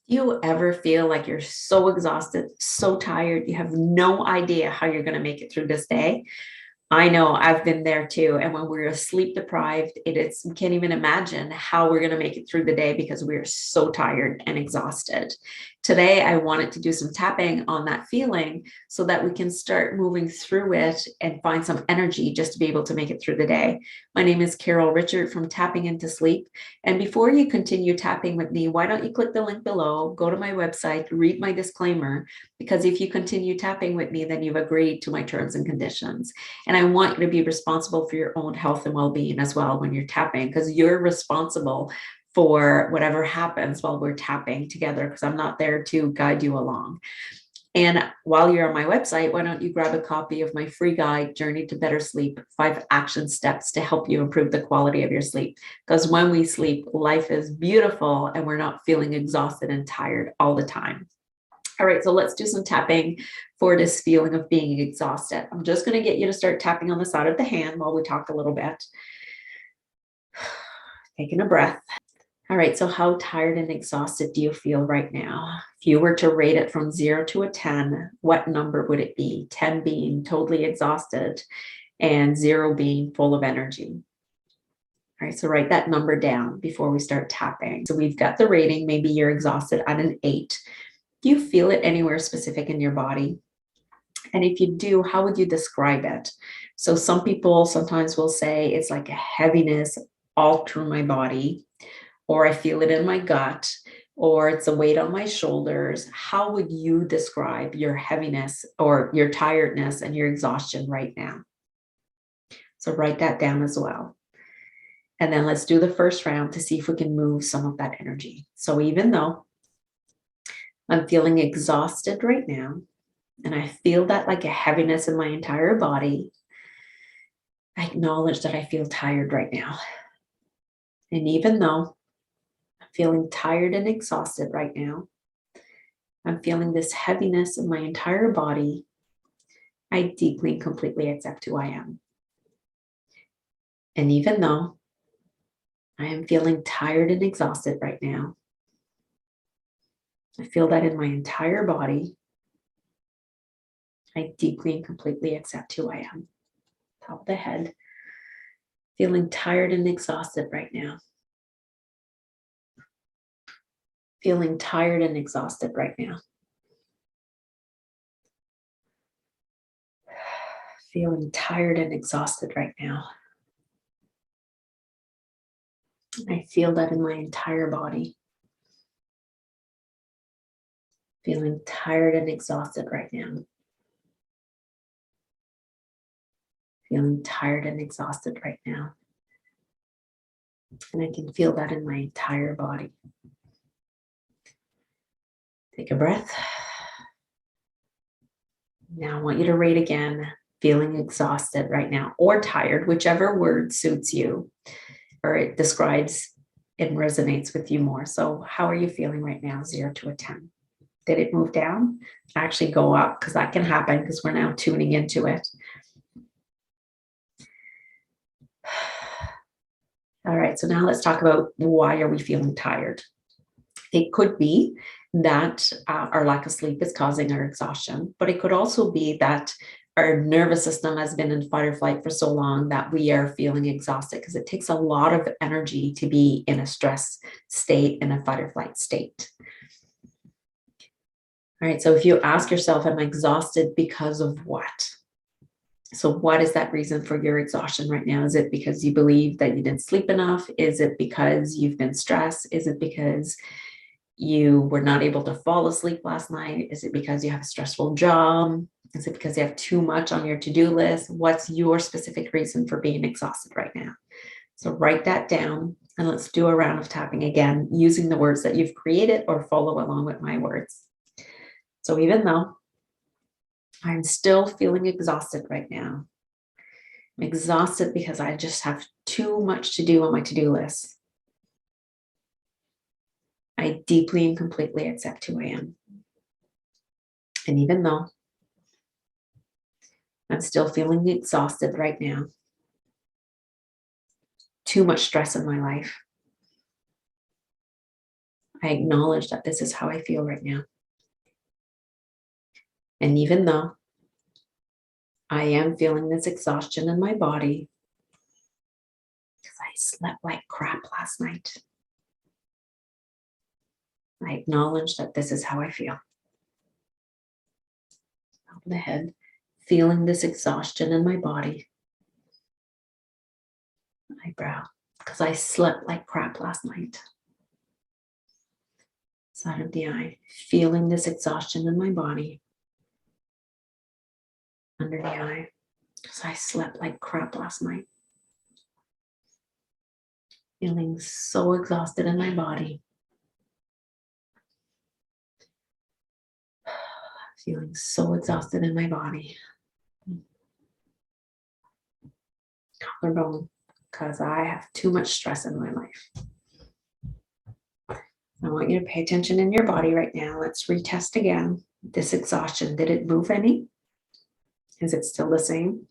Do you ever feel like you're so exhausted, so tired, you have no idea how you're going to make it through this day? I know I've been there too. And when we're sleep deprived, we can't even imagine how we're going to make it through the day because we're so tired and exhausted. Today, I wanted to do some tapping on that feeling so that we can start moving through it and find some energy just to be able to make it through the day. My name is Carol Richard from Tapping Into Sleep. And before you continue tapping with me, why don't you click the link below, go to my website, read my disclaimer, because if you continue tapping with me, then you've agreed to my terms and conditions. And I want you to be responsible for your own health and well-being as well when you're tapping, because you're responsible for whatever happens while we're tapping together, because I'm not there to guide you along. And while you're on my website, why don't you grab a copy of my free guide, Journey to Better Sleep, 5 action steps to help you improve the quality of your sleep. Because when we sleep, life is beautiful and we're not feeling exhausted and tired all the time. All right, so let's do some tapping for this feeling of being exhausted. I'm just going to get you to start tapping on the side of the hand while we talk a little bit. Taking a breath. All right, so how tired and exhausted do you feel right now? If you were to rate it from 0 to a 10, what number would it be? 10 being totally exhausted and 0 being full of energy. All right, so write that number down before we start tapping. So we've got the rating. Maybe you're exhausted at an 8. Do you feel it anywhere specific in your body? And if you do, how would you describe it? So some people sometimes will say it's like a heaviness all through my body, or I feel it in my gut, or it's a weight on my shoulders. How would you describe your heaviness or your tiredness and your exhaustion right now? So write that down as well. And then let's do the first round to see if we can move some of that energy. So even though I'm feeling exhausted right now, and I feel that like a heaviness in my entire body, I acknowledge that I feel tired right now. And even though I'm feeling tired and exhausted right now, I'm feeling this heaviness in my entire body, I deeply and completely accept who I am. And even though I am feeling tired and exhausted right now, I feel that in my entire body, I deeply and completely accept who I am. Top of the head, feeling tired and exhausted right now. Feeling tired and exhausted right now. Feeling tired and exhausted right now. I feel that in my entire body. Feeling tired and exhausted right now. Feeling tired and exhausted right now. And I can feel that in my entire body. Take a breath. Now I want you to rate again, feeling exhausted right now or tired, whichever word suits you or it describes and resonates with you more. So how are you feeling right now, 0 to a 10? Did it move down? Actually go up, because that can happen because we're now tuning into it. All right, so now let's talk about why are we feeling tired? It could be that our lack of sleep is causing our exhaustion, but it could also be that our nervous system has been in fight or flight for so long that we are feeling exhausted, because it takes a lot of energy to be in a stress state, in a fight or flight state. All right, so if you ask yourself, am I exhausted because of what? So what is that reason for your exhaustion right now? Is it because you believe that you didn't sleep enough? Is it because you've been stressed? Is it because you were not able to fall asleep last night? Is it because you have a stressful job? Is it because you have too much on your to-do list? What's your specific reason for being exhausted right now? So write that down and let's do a round of tapping again, using the words that you've created or follow along with my words. So even though I'm still feeling exhausted right now, I'm exhausted because I just have too much to do on my to-do list, I deeply and completely accept who I am. And even though I'm still feeling exhausted right now, too much stress in my life, I acknowledge that this is how I feel right now. And even though I am feeling this exhaustion in my body, because I slept like crap last night, I acknowledge that this is how I feel. Top of the head, feeling this exhaustion in my body. Eyebrow, because I slept like crap last night. Side of the eye, feeling this exhaustion in my body. Under the eye, because I slept like crap last night. Feeling so exhausted in my body. Feeling so exhausted in my body. Collarbone, because I have too much stress in my life. I want you to pay attention in your body right now. Let's retest again. This exhaustion, did it move any? Is it still the same?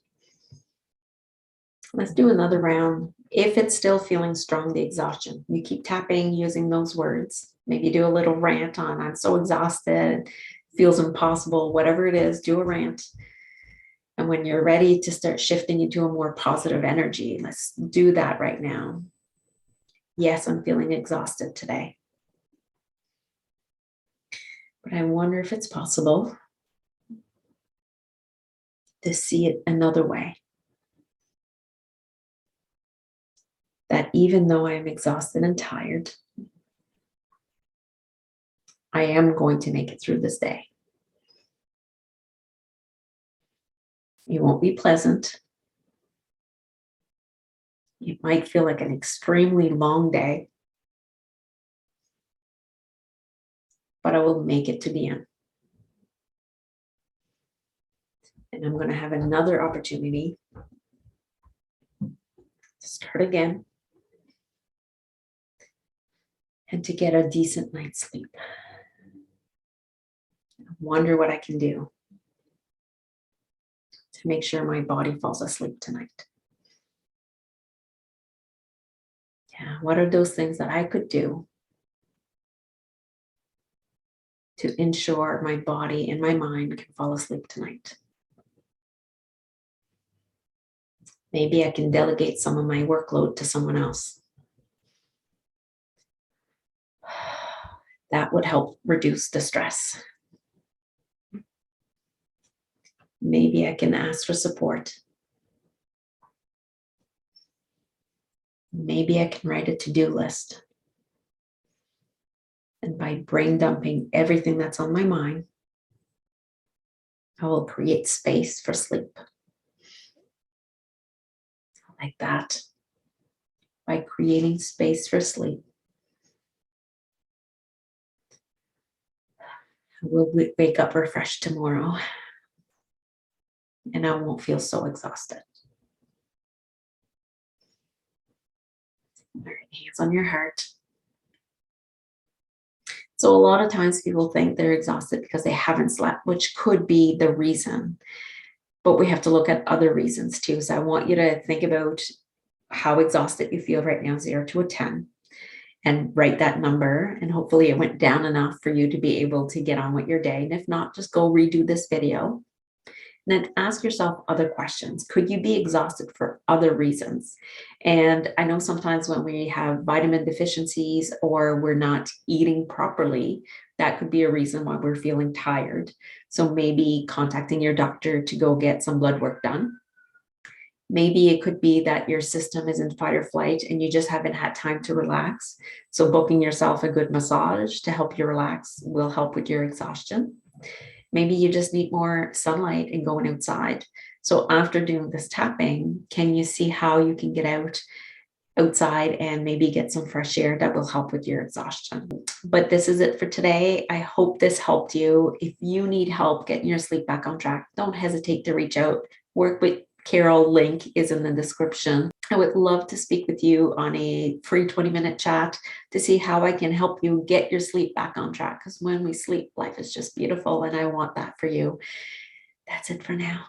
Let's do another round. If it's still feeling strong, the exhaustion, you keep tapping using those words. Maybe do a little rant on, I'm so exhausted, feels impossible, whatever it is, do a rant. And when you're ready to start shifting into a more positive energy, let's do that right now. Yes, I'm feeling exhausted today. But I wonder if it's possible to see it another way. That even though I'm exhausted and tired, I am going to make it through this day. It won't be pleasant. It might feel like an extremely long day, but I will make it to the end. And I'm going to have another opportunity to start again and to get a decent night's sleep. I wonder what I can do to make sure my body falls asleep tonight. Yeah, what are those things that I could do to ensure my body and my mind can fall asleep tonight? Maybe I can delegate some of my workload to someone else. That would help reduce the stress. Maybe I can ask for support. Maybe I can write a to-do list. And by brain dumping everything that's on my mind, I will create space for sleep. Like that. By creating space for sleep, I will wake up refreshed tomorrow. And I won't feel so exhausted. All right, hands on your heart. So a lot of times people think they're exhausted because they haven't slept, which could be the reason. But we have to look at other reasons too. So I want you to think about how exhausted you feel right now, 0 to a 10, and write that number. And hopefully it went down enough for you to be able to get on with your day. And if not, just go redo this video. And then ask yourself other questions. Could you be exhausted for other reasons? And I know sometimes when we have vitamin deficiencies or we're not eating properly, that could be a reason why we're feeling tired. So maybe contacting your doctor to go get some blood work done. Maybe it could be that your system is in fight or flight and you just haven't had time to relax. So booking yourself a good massage to help you relax will help with your exhaustion. Maybe you just need more sunlight and going outside. So after doing this tapping, can you see how you can get outside and maybe get some fresh air that will help with your exhaustion? But this is it for today. I hope this helped you. If you need help getting your sleep back on track, don't hesitate to reach out. Work with Carol, link is in the description. I would love to speak with you on a free 20-minute chat to see how I can help you get your sleep back on track. Because when we sleep, life is just beautiful, and I want that for you. That's it for now.